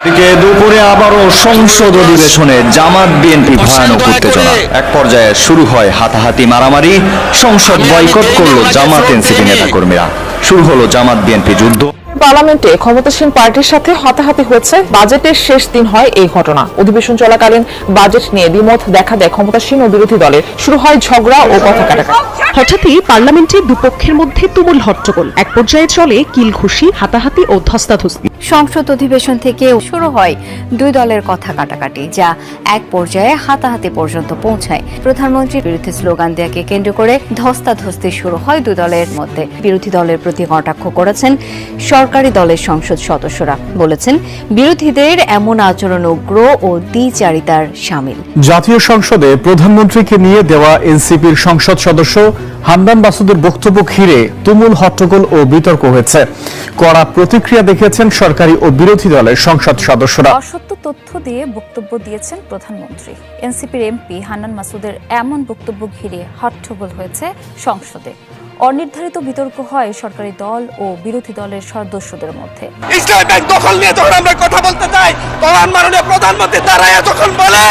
দুপুরে আবারও সংসদ অধিবেশনে জামাত বিএনপি ভয়ানক উত্তেজনা। এক পর্যায়ে শুরু হয় হাতাহাতি মারামারি। সংসদ বয়কট করল জামাত এনসিপি নেতাকর্মীরা। শুরু হলো জামাত বিএনপি যুদ্ধ। পার্লামেন্টে ক্ষমতাসীন পার্টির সাথে হাতাহাতি হয়েছে। বাজেটের শেষ দিন হয় এই ঘটনা। অধিবেশন চলাকালীন বাজেট নিয়ে দ্বিমত দেখা দেয় ক্ষমতাসীন ও বিরোধী দলের। শুরু হয় ঝগড়া ও কথা কাটাকাটি। হঠাৎই পার্লামেন্টে দুপক্ষের মধ্যে তুমুল হট্টগোল। এক পর্যায়ে চলে কিলঘুষি, হাতাহাতি ও ধস্তাধস্তি। সংসদ অধিবেশন থেকে শুরু হয় দুই দলের কথা কাটাকাটি, যা এক পর্যায়ে হাতাহাতি পর্যন্ত পৌঁছায়। প্রধানমন্ত্রীর বিরুদ্ধে স্লোগান দেওয়াকে কেন্দ্র করে ধস্তাধস্তি শুরু হয় দুই দলের মধ্যে। বিরোধী দলের প্রতি কটাক্ষ করেছেন সরকারি দলের সংসদ সদস্যরা। বলেছেন, বিরোধীদের এমন আচরণ উগ্র ও দ্বিচারিতার শামিল। জাতীয় সংসদে প্রধানমন্ত্রীকে নিয়ে দেওয়া এনসিপির সংসদ সদস্য হান্নান মাসুদের বক্তব্য ঘিরে তুমুল হট্টগোল ও বিতর্ক হয়েছে। কড়া প্রতিক্রিয়া দেখিয়েছেন সরকারি ও বিরোধী দলের সংসদ সদস্যরা। অসত্য তথ্য দিয়ে বক্তব্য দিয়েছেন প্রধানমন্ত্রী। এনসিপির এমপি হান্নান মাসুদের এমন বক্তব্য ঘিরে হট্টগোল হয়েছে সংসদে। অনির্ধারিত বিতর্ক হয় সরকারি দল ও বিরোধী দলের সদস্যদের মধ্যে। ইসলামী ব্যাংক দখল নিয়ে যখন আমরা কথা বলতে চাই, তখন মাননীয় প্রধানমন্ত্রী দাঁড়ায় যখন বলে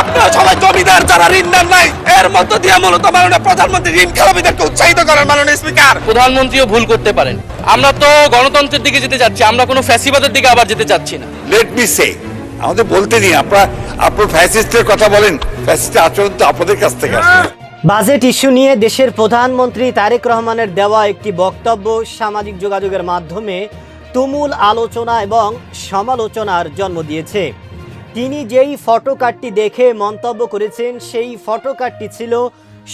আপনারা সবাই জমিদার যারা ঋণ নেন নাই, এর মধ্য দিয়ে মূলত মাননীয় প্রধানমন্ত্রী ঋণ খেলাপিদেরকে উৎসাহিত করেন। মাননীয় স্পিকার, প্রধানমন্ত্রীও ভুল করতে পারেন। আমরা তো গণতন্ত্রের দিকে যেতে যাচ্ছি, আমরা কোনো ফ্যাসিবাদের দিকে আবার যেতে চাচ্ছি না। লেট মি সে, আমাদের বলতে নিয়ে আপনার ফ্যাসিস্টের কথা বলেন, ফ্যাসিস্টের আচরণ তো আপনাদের কাছ থেকে আসে। বাজেট ইস্যু নিয়ে দেশের প্রধানমন্ত্রী তারেক রহমানের দেওয়া একটি বক্তব্য সামাজিক যোগাযোগের মাধ্যমে তুমুল আলোচনা এবং সমালোচনার জন্ম দিয়েছে। তিনি যেই ফটোকার্ডটি দেখে মন্তব্য করেছেন, সেই ফটোকার্ডটি ছিল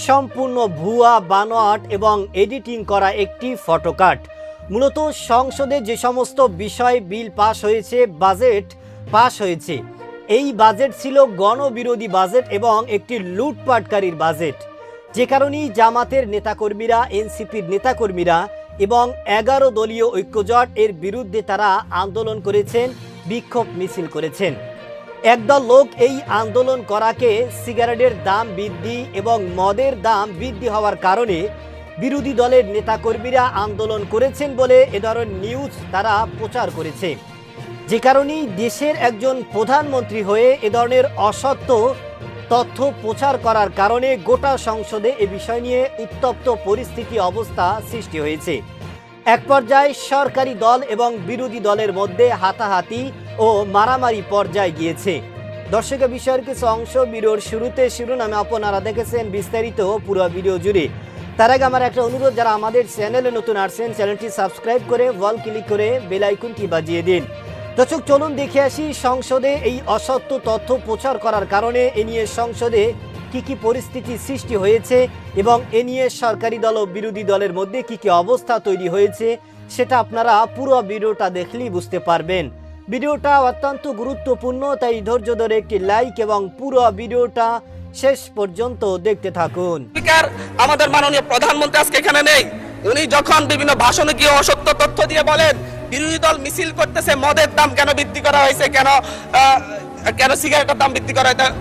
সম্পূর্ণ ভুয়া, বানোয়াট এবং এডিটিং করা একটি ফটোকার্ড। মূলত সংসদে যে সমস্ত বিষয় বিল পাস হয়েছে, বাজেট পাস হয়েছে, এই বাজেট ছিল গণবিরোধী বাজেট এবং একটি লুটপাটকারীর বাজেট। যে কারণেই জামাতের নেতাকর্মীরা, এনসিপির নেতাকর্মীরা এবং 11 দলীয় ঐক্যজোট এর বিরুদ্ধে তারা আন্দোলন করেছেন, বিক্ষোভ মিছিল করেছেন। একদল লোক এই আন্দোলন করাকে সিগারেটের দাম বৃদ্ধি এবং মদের দাম বৃদ্ধি হওয়ার কারণে বিরোধী দলের নেতাকর্মীরা আন্দোলন করেছেন বলে এ ধরনের নিউজ তারা প্রচার করেছে। যে কারণেই দেশের একজন প্রধানমন্ত্রী হয়ে এ ধরনের অসত্য তথ্য প্রচার করার কারণে গোটা সংসদে এ বিষয় নিয়ে উত্তপ্ত পরিস্থিতি অবস্থা সৃষ্টি হয়েছে। এক পর্যায়ে সরকারি দল এবং বিরোধী দলের মধ্যে হাতাহাতি ও মারামারি পর্যায়ে গিয়েছে। দর্শকের বিষয়ের কিছু অংশ ভিডিওর শুরুতে শিরোনামে আপনারা দেখেছেন, বিস্তারিত পুরো ভিডিও জুড়ে। তার আগে আমার একটা অনুরোধ, যারা আমাদের চ্যানেলে নতুন আসছেন, চ্যানেলটি সাবস্ক্রাইব করে ওয়াল ক্লিক করে বেল আইকনটি বাজিয়ে দিন। দর্শক, চলুন দেখে আসি সংসদে এই অসত্য তথ্য প্রচার করার কারণে এ নিয়ে সংসদে কি পরিস্থিতি সৃষ্টি হয়েছে এবং এ নিয়ে সরকারি দল ও বিরোধী দলের মধ্যে কি অবস্থা তৈরি হয়েছে, সেটা আপনারা পুরো ভিডিওটা দেখলেই বুঝতে পারবেন। ভিডিওটা অত্যন্ত গুরুত্বপূর্ণ, তাই ধৈর্য ধরে একটি লাইক এবং পুরো ভিডিওটা শেষ পর্যন্ত দেখতে থাকুন। স্পিকার, আমাদের মাননীয় প্রধানমন্ত্রী আজকে এখানে নেই। উনি যখন বিভিন্ন ভাষণে গিয়ে অসত্য তথ্য দিয়ে বলেন বিরোধী দল মিছিল করতেছে, মদের দাম কেন বৃদ্ধি করা হয়েছে, কেন সিগারেটের দাম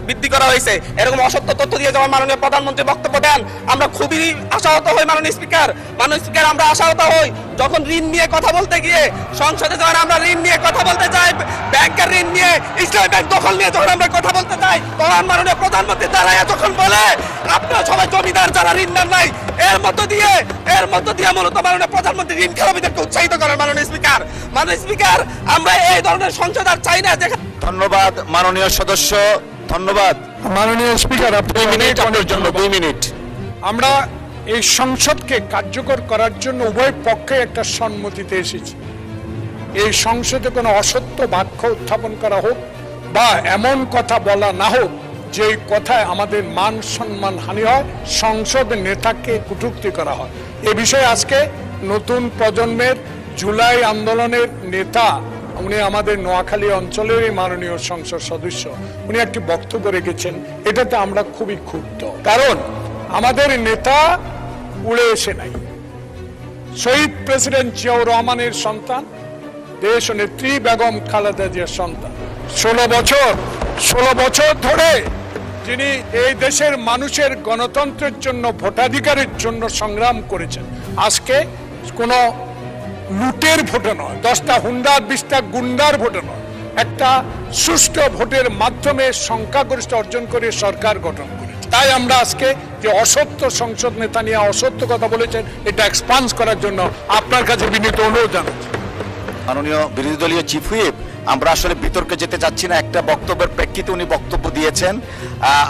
বৃদ্ধি করা হয়েছে, এরকম অসত্য তথ্য দিয়ে যখন মাননীয় প্রধানমন্ত্রী বক্তব্য দেন, আমরা খুবই আশাহত হই। মাননীয় স্পিকার, আমরা আশাহত হই যখন ঋণ নিয়ে কথা বলতে গিয়ে সংসদে, যখন আমরা ঋণ নিয়ে কথা বলতে চাই, ব্যাংকের ঋণ নিয়ে, ইসলামী ব্যাংক দখল নিয়ে যখন আমরা কথা বলতে চাই, তখন মাননীয় প্রধানমন্ত্রী দাঁড়ায় যখন বলে আপনারা সবাই জমিদার যারা ঋণ নেন নাই, এর মধ্য দিয়ে মূলত মাননীয় প্রধানমন্ত্রী ঋণ খেলাপিদেরকে উৎসাহিত করেন। মাননীয় স্পিকার, আমরা এই ধরনের সংসদ আর চাই না। ধন্যবাদ মাননীয় সদস্য, ধন্যবাদ মাননীয় স্পিকার। আপনার জন্য 2 মিনিট। আমরা এই সংসদকে কার্যকর করার জন্য উভয় পক্ষে একটা সম্মতিতে এসেছি। এই সংসদে কোনো অসত্য বাক্য উত্থাপন করা হোক বা এমন কথা বলা না হোক যে কথায় আমাদের মান সম্মান হানি হয়, সংসদ নেতাকে কটূক্তি করা হয়। এ বিষয়ে আজকে নতুন প্রজন্মের জুলাই আন্দোলনের নেতা, উনি আমাদের নোয়াখালী অঞ্চলের মাননীয় সংসদ সদস্য, উনি একটি বক্তব্য রেখেছেন। এটাতে আমরা খুবই ক্ষুব্ধ, কারণ আমাদের নেতা উড়ে এসে নাই। শহীদ প্রেসিডেন্ট জিয়াউর রহমানের সন্তান, দেশ নেত্রী বেগম খালেদা জিয়ার সন্তান। 16 বছর ধরে যিনি এই দেশের মানুষের গণতন্ত্রের জন্য, ভোটাধিকারের জন্য সংগ্রাম করেছেন। আজকে কোনো লুটের ভোটে নয়, 10টা হুন্ডার 20টা গুন্ডার ভোটে নয়, একটা সুষ্ঠু ভোটের মাধ্যমে সংখ্যাগরিষ্ঠ অর্জন করে সরকার গঠন করেছে। তাই আমরা আজকে যে অসত্য সংসদ নেতা নিয়ে অসত্য কথা বলেছেন এটা এক্সপান্স করার জন্য আপনার কাছে বিনীত অনুরোধ জানাচ্ছি। মাননীয় বিরোধী দলীয় চিফ হুইপ, আমরা আসলে বিতর্কে যেতে চাচ্ছি না, একটা বক্তব্যের প্রেক্ষিতে উনি বক্তব্য দিয়েছেন।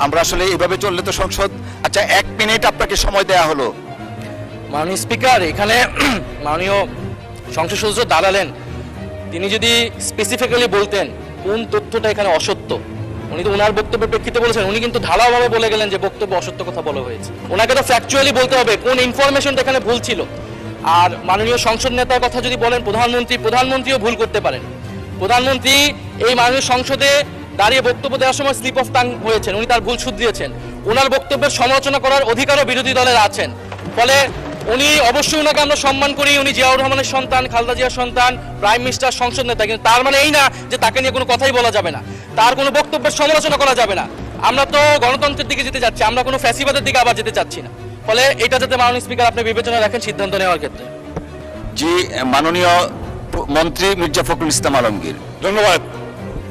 আমরা আসলে এইভাবে চললে তো সংসদ, আচ্ছা 1 মিনিট আপনাকে সময় দেয়া হলো। মাননীয় স্পিকার, এখানে মাননীয় সংসদ সদস্য দাঁড়ালেন, তিনি যদি স্পেসিফিক্যালি বলতেন কোন তথ্যটা এখানে অসত্য, উনি তো ওনার বক্তব্যের প্রেক্ষিতে বলেছেন, উনি কিন্তু ঢালাওভাবে বলে গেলেন যে বক্তব্য অসত্য কথা বলা হয়েছে। ওনাকে তো ফ্যাকচুয়ালি বলতে হবে কোন ইনফরমেশনটা এখানে ভুল ছিল। আর মাননীয় সংসদ নেতার কথা যদি বলেন প্রধানমন্ত্রীও ভুল করতে পারেন। প্রধানমন্ত্রী এই মাননীয় সংসদে দাঁড়িয়ে বক্তব্য দেওয়ার সময় স্লিপ অফ টাং হয়েছেন, উনি তার ভুল শুধরিয়েছেন। ওনার বক্তব্যের সমালোচনা করার অধিকারও বিরোধী দলের আছেন। ফলে উনি অবশ্যই ওনাকে আমরা সম্মান করি, উনি জিয়াউর রহমানের সন্তান, খালেদা জিয়ার সন্তান, প্রাইম মিনিস্টার, সংসদ নেতা, কিন্তু তার মানে এই না যে তাকে নিয়ে কোনো কথাই বলা যাবে না, তার কোনো বক্তব্যের সমালোচনা করা যাবে না। আমরা তো গণতন্ত্রের দিকে যেতে যাচ্ছি, আমরা কোনো ফ্যাসিবাদের দিকে আবার যেতে চাচ্ছি না। ফলে এটা যাতে মাননীয় স্পিকার আপনি বিবেচনা রাখেন সিদ্ধান্ত নেওয়ার ক্ষেত্রে। জি, মাননীয় মন্ত্রী মির্জা ফখরুল ইসলাম আলমগীর। ধন্যবাদ।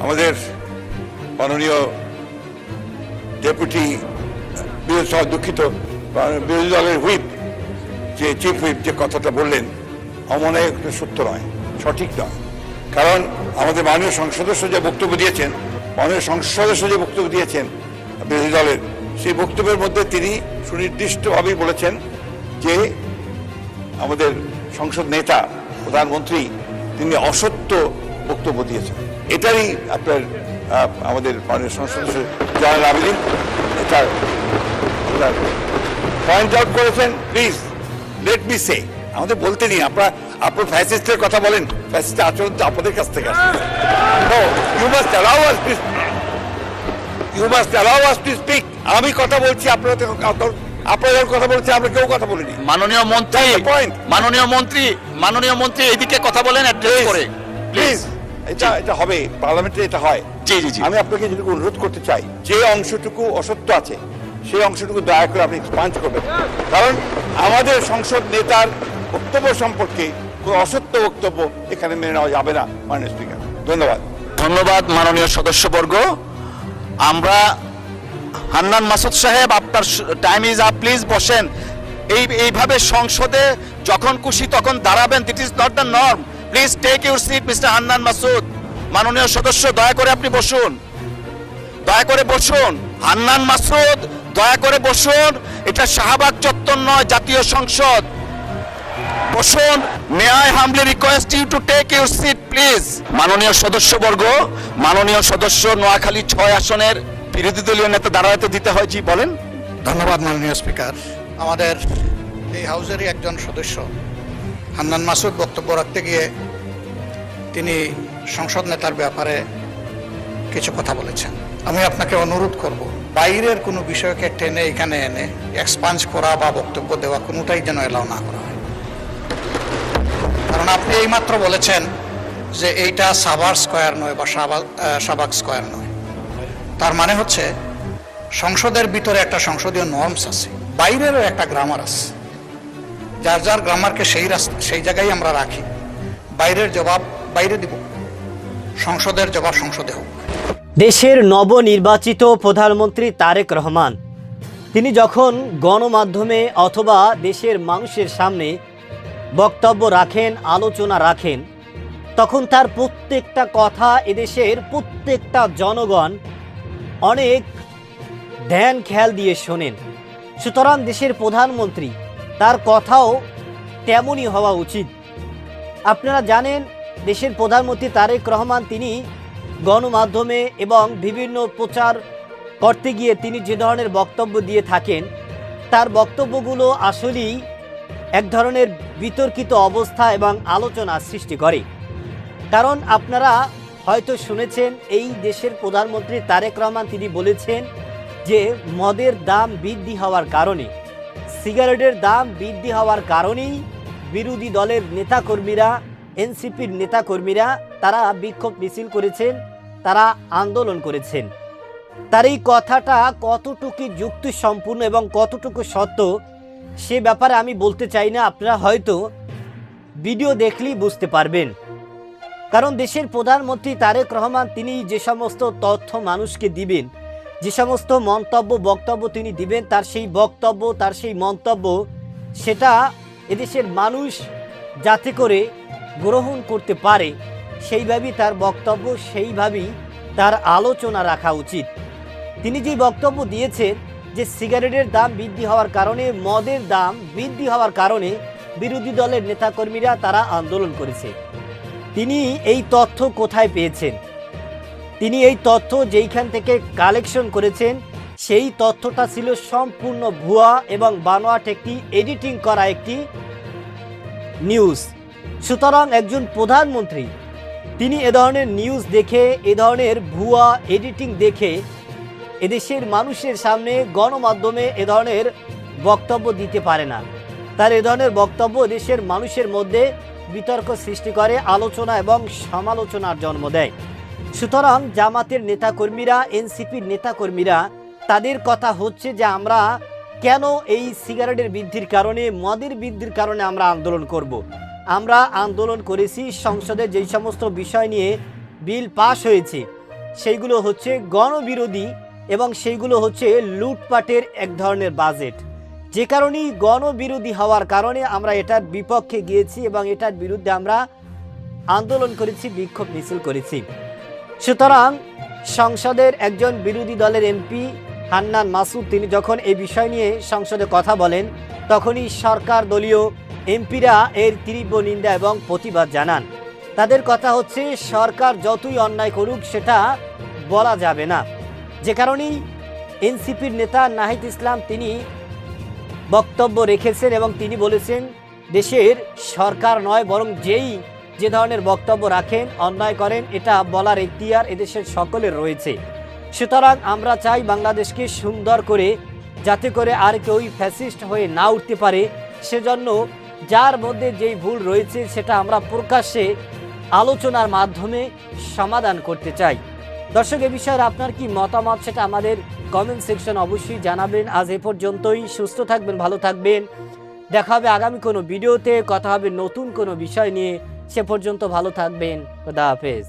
আমাদের মাননীয় ডেপুটি দুঃখিত বিরোধী দলের হুইপ, যে চিফ হুইপ যে কথাটা বললেন অমনে সত্য নয়, সঠিক নয়। কারণ আমাদের মাননীয় সংসদ সদস্য যে বক্তব্য দিয়েছেন, বিরোধী দলের, সেই বক্তব্যের মধ্যে তিনি সুনির্দিষ্টভাবেই বলেছেন যে আমাদের সংসদ নেতা প্রধানমন্ত্রী তিনি অসত্য বক্তব্য দিয়েছেন। এটারই আপনার আমাদের মাননীয় সংসদ সদস্য জয়নাল আবেদীন এটা পয়েন্ট আউট করেছেন। প্লিজ লেট মি সে, আমাদের বলতে নিন, আপনার ফ্যাসিস্টের কথা বলেন, ফ্যাসিস্টের আচরণ তো আপনাদের কাছ থেকে আসছে। You must allow us to speak. আমি কথা বলছি, আপনারা কথা বলছেন, আমরা কেউ কথা বলিনি। মাননীয় মন্ত্রী এদিকে কথা বলেন অ্যাড্রেস করে প্লিজ। এটা হবে পার্লামেন্টে, এটা হয়। জি জি জি। আমি আপনাকে যেটুকু অনুরোধ করতে চাই, যে অংশটুকু অসত্য আছে সেই অংশটুকু দয়া করে আপনি এক্সপান্স করবেন। কারণ আমাদের সংসদ নেতার বক্তব্য সম্পর্কে কোনো অসত্য বক্তব্য এখানে মেনে নেওয়া যাবে না। মাননীয় স্পিকার, ধন্যবাদ মাননীয় সদস্যবর্গ। আমরা হান্নান মাসুদ সাহেব, আপনার টাইম ইজ আপ, প্লিজ বসেন। এইভাবে সংসদে যখন খুশি তখন দাঁড়াবেন, that is not the norm. Please take your seat mister Hannan Masood. মাননীয় সদস্য দয়া করে আপনি বসুন, হান্নান মাসুদ দয়া করে বসুন। এটা শাহবাগ চত্বর নয়, জাতীয় সংসদ। বসুন। May I humbly request you to take your seat please. মাননীয় সদস্যবর্গ, মাননীয় সদস্য নোয়াখালী 6 আসনের বিরোধী দলীয় নেতা দাঁড়াতে দিতে হয়। জি বলেন। ধন্যবাদ মাননীয় স্পিকার। আমাদের এই হাউসেরই একজন সদস্য হান্নান মাসুদ বক্তব্য রাখতে গিয়ে তিনি সংসদ নেতার ব্যাপারে কিছু কথা বলেছেন। আমি আপনাকে অনুরোধ করব, বাইরের কোনো বিষয়কে টেনে এখানে এনে এক্সপান্স করা বা বক্তব্য দেওয়া কোনোটাই যেন এলাও না করা হয়। কারণ আপনি এইমাত্র বলেছেন যে এইটা সাভার স্কয়ার নয় বা শাহবাগ স্কয়ার নয়। তার মানে হচ্ছে সংসদের ভিতরে একটা সংসদীয় নর্মস আছে, বাইরেরও একটা গ্রামার আছে। যার গ্রামারকে সেই জায়গায় আমরা রাখি। বাইরের জবাব বাইরে দিব, সংসদের জবাব সংসদে হোক। দেশের নবনির্বাচিত প্রধানমন্ত্রী তারেক রহমান তিনি যখন গণমাধ্যমে অথবা দেশের মানুষের সামনে বক্তব্য রাখেন, আলোচনা রাখেন, তখন তার প্রত্যেকটা কথা এদেশের প্রত্যেকটা জনগণ অনেক ধ্যান খেয়াল দিয়ে শোনেন। সুতরাং দেশের প্রধানমন্ত্রী তার কথাও তেমনই হওয়া উচিত। আপনারা জানেন দেশের প্রধানমন্ত্রী তারেক রহমান তিনি গণমাধ্যমে এবং বিভিন্ন প্রচার করতে গিয়ে তিনি যে ধরনের বক্তব্য দিয়ে থাকেন, তার বক্তব্যগুলো আসলেই এক ধরনের বিতর্কিত অবস্থা এবং আলোচনা সৃষ্টি করে। কারণ আপনারা হয়তো শুনেছেন এই দেশের প্রধানমন্ত্রী তারেক রহমান তিনি বলেছেন যে মদের দাম বৃদ্ধি হওয়ার কারণে, সিগারেটের দাম বৃদ্ধি হওয়ার কারণেই বিরোধী দলের নেতাকর্মীরা, এনসিপির নেতাকর্মীরা তারা বিক্ষোভ মিছিল করেছেন, তারা আন্দোলন করেছেন। তার এই কথাটা কতটুকু যুক্তিসম্পূর্ণ এবং কতটুকু সত্য সে ব্যাপারে আমি বলতে চাই না, আপনারা হয়তো ভিডিও দেখলেই বুঝতে পারবেন। কারণ দেশের প্রধানমন্ত্রী তারেক রহমান তিনি যে সমস্ত তথ্য মানুষকে দিবেন, যে সমস্ত মন্তব্য বক্তব্য তিনি দিবেন, তার সেই বক্তব্য, তার সেই মন্তব্য সেটা এদেশের মানুষ যাতে করে গ্রহণ করতে পারে সেইভাবেই তার বক্তব্য, সেইভাবেই তার আলোচনা রাখা উচিত। তিনি যে বক্তব্য দিয়েছেন যে সিগারেটের দাম বৃদ্ধি হওয়ার কারণে, মদের দাম বৃদ্ধি হওয়ার কারণে বিরোধী দলের নেতাকর্মীরা তারা আন্দোলন করেছে, তিনি এই তথ্য কোথায় পেয়েছেন? তিনি এই তথ্য যেইখান থেকে কালেকশন করেছেন সেই তথ্যটা ছিল সম্পূর্ণ ভুয়া এবং বানোয়াট একটি এডিটিং করা একটি নিউজ। সুতরাং একজন প্রধানমন্ত্রী তিনি এ ধরনের নিউজ দেখে, এ ধরনের ভুয়া এডিটিং দেখে এদেশের মানুষের সামনে গণমাধ্যমে এ ধরনের বক্তব্য দিতে পারে না। তার এ ধরনের বক্তব্য দেশের মানুষের মধ্যে বিতর্ক সৃষ্টি করে, আলোচনা এবং সমালোচনার জন্ম দেয়। সুতরাং জামাতের নেতাকর্মীরা, এনসিপির নেতাকর্মীরা তাদের কথা হচ্ছে যে আমরা কেন এই সিগারেটের বৃদ্ধির কারণে, মদের বৃদ্ধির কারণে আমরা আন্দোলন করব। আমরা আন্দোলন করেছি সংসদে যেই সমস্ত বিষয় নিয়ে বিল পাশ হয়েছে সেইগুলো হচ্ছে গণবিরোধী এবং সেইগুলো হচ্ছে লুটপাটের এক ধরনের বাজেট, যে কারণেই গণবিরোধী হওয়ার কারণে আমরা এটার বিপক্ষে গিয়েছি এবং এটার বিরুদ্ধে আমরা আন্দোলন করেছি, বিক্ষোভ মিছিল করেছি। সুতরাং সংসদের একজন বিরোধী দলের এমপি হান্নান মাসুদ তিনি যখন এই বিষয় নিয়ে সংসদে কথা বলেন তখনই সরকার দলীয় এমপিরা এর তীব্র নিন্দা এবং প্রতিবাদ জানান। তাদের কথা হচ্ছে সরকার যতই অন্যায় করুক সেটা বলা যাবে না, যে কারণেই এনসিপির নেতা নাহিদ ইসলাম তিনি বক্তব্য রেখেছেন এবং তিনি বলেছেন দেশের সরকার নয় বরং যে ধরনের বক্তব্য রাখেন, অন্যায় করেন, এটা বলার এখতিয়ার এদেশের সকলের রয়েছে। সুতরাং আমরা চাই বাংলাদেশকে সুন্দর করে, যাতে করে আর কেউ ফ্যাসিস্ট হয়ে না উঠতে পারে, সেজন্য যার মধ্যে যেই ভুল রয়েছে সেটা আমরা প্রকাশ্যে আলোচনার মাধ্যমে সমাধান করতে চাই। দর্শক, এ বিষয়ে আপনার কি মতামত সেটা আমাদের কমেন্ট সেকশন অবশ্যই জানাবেন। আজ এ পর্যন্তই। সুস্থ থাকবেন, ভালো থাকবেন। দেখা হবে আগামী কোনো ভিডিওতে, কথা হবে নতুন কোনো বিষয় নিয়ে। সে পর্যন্ত ভালো থাকবেন। খোদা হাফেজ।